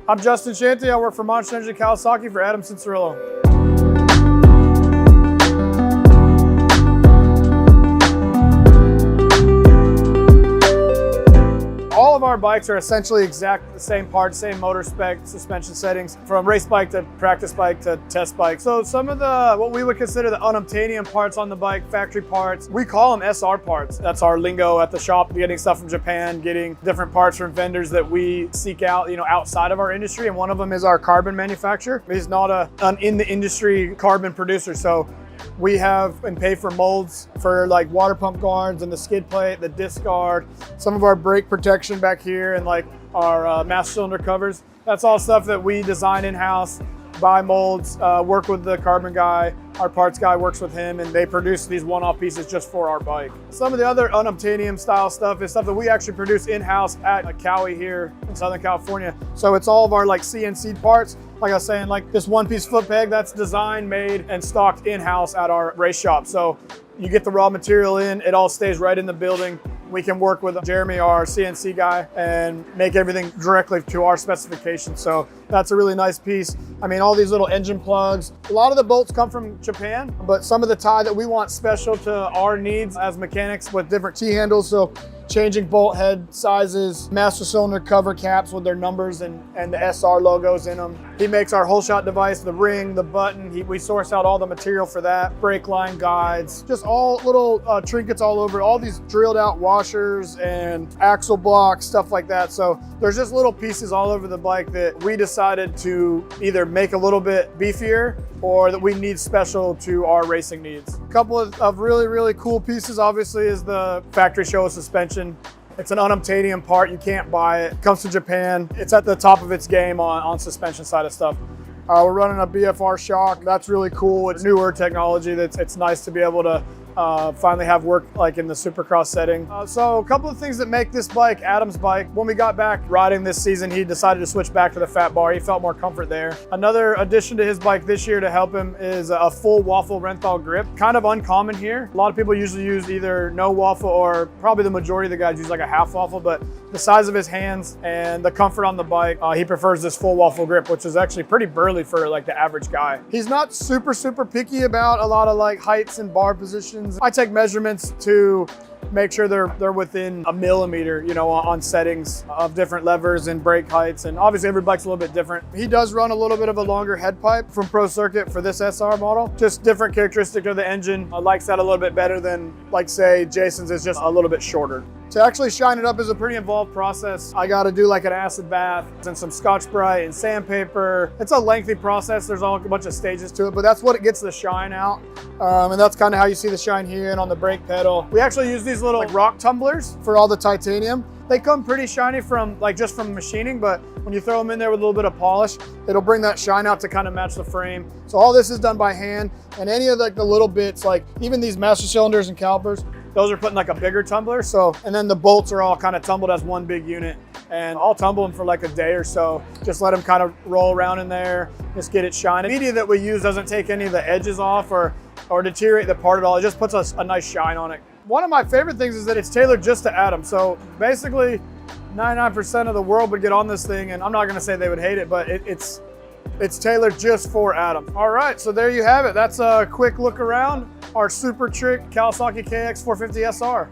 I'm Justin Shanty. I work for Monster Energy Kawasaki for Adam Cincerillo. All of our bikes are essentially exactly the same parts, same motor spec, suspension settings, from race bike to practice bike to test bike. So some of the, what we would consider the unobtainium parts on the bike, factory parts, we call them SR parts. That's our lingo at the shop, getting stuff from Japan, getting different parts from vendors that we seek out, outside of our industry. And one of them is our carbon manufacturer. He's not an in the industry carbon producer. So we have and pay for molds for like water pump guards and the skid plate, the disc guard, some of our brake protection back here, and like our master cylinder covers. That's all stuff that we design in-house, buy molds, work with the carbon guy. Our parts guy works with him, and they produce these one-off pieces just for our bike. Some of the other unobtainium style stuff is stuff that we actually produce in-house at a Cowie here in Southern California. So it's all of our like CNC parts. Like I was saying, like this one-piece foot peg, that's designed, made, and stocked in-house at our race shop. So you get the raw material in, it all stays right in the building. We can work with Jeremy, our CNC guy, and make everything directly to our specifications. So that's a really nice piece. I mean, all these little engine plugs, a lot of the bolts come from Japan, but some of the tie that we want special to our needs as mechanics with different T-handles. So changing bolt head sizes, master cylinder cover caps with their numbers and the SR logos in them. He makes our whole shot device, the ring, the button. We source out all the material for that. Brake line guides, just all little trinkets all over. All these drilled out washers and axle blocks, stuff like that. So there's just little pieces all over the bike that we decided to either make a little bit beefier or that we need special to our racing needs. A couple of really, really cool pieces, obviously, is the factory Showa suspension. It's an unobtainium part, you can't buy it. It comes to Japan. It's at the top of its game on suspension side of stuff. We're running a BFR shock. That's really cool. It's newer technology. It's nice to be able to finally have work like in the Supercross setting. So a couple of things that make this bike Adam's bike. When we got back riding this season, he decided to switch back to the fat bar. He felt more comfort there. Another addition to his bike this year to help him is a full waffle Renthal grip. Kind of uncommon here. A lot of people usually use either no waffle, or probably the majority of the guys use like a half waffle, but the size of his hands and the comfort on the bike, he prefers this full waffle grip, which is actually pretty burly for like the average guy. He's not super picky about a lot of like heights and bar positions. I take measurements to make sure they're within a millimeter, on settings of different levers and brake heights. And obviously every bike's a little bit different. He does run a little bit of a longer head pipe from Pro Circuit for this SR model. Just different characteristic of the engine. I likes that a little bit better than, like, say, Jason's is just a little bit shorter. To actually shine it up is a pretty involved process. I got to do like an acid bath and some Scotch-Brite and sandpaper. It's a lengthy process. There's a bunch of stages to it, but that's what it gets the shine out. And that's kind of how you see the shine here and on the brake pedal. We actually use these little like rock tumblers for all the titanium. They come pretty shiny from just from machining, but when you throw them in there with a little bit of polish, it'll bring that shine out to kind of match the frame. So all this is done by hand, and any of like the little bits, like even these master cylinders and calipers, those are putting like a bigger tumbler. So, and then the bolts are all kind of tumbled as one big unit, and I'll tumble them for like a day or so. Just let them kind of roll around in there, just get it shining. The media that we use doesn't take any of the edges off or deteriorate the part at all. It just puts a nice shine on it. One of my favorite things is that it's tailored just to Adam. So basically 99% of the world would get on this thing, and I'm not gonna say they would hate it, but it's tailored just for Adam. All right, so there you have it. That's a quick look around our super trick Kawasaki KX450SR.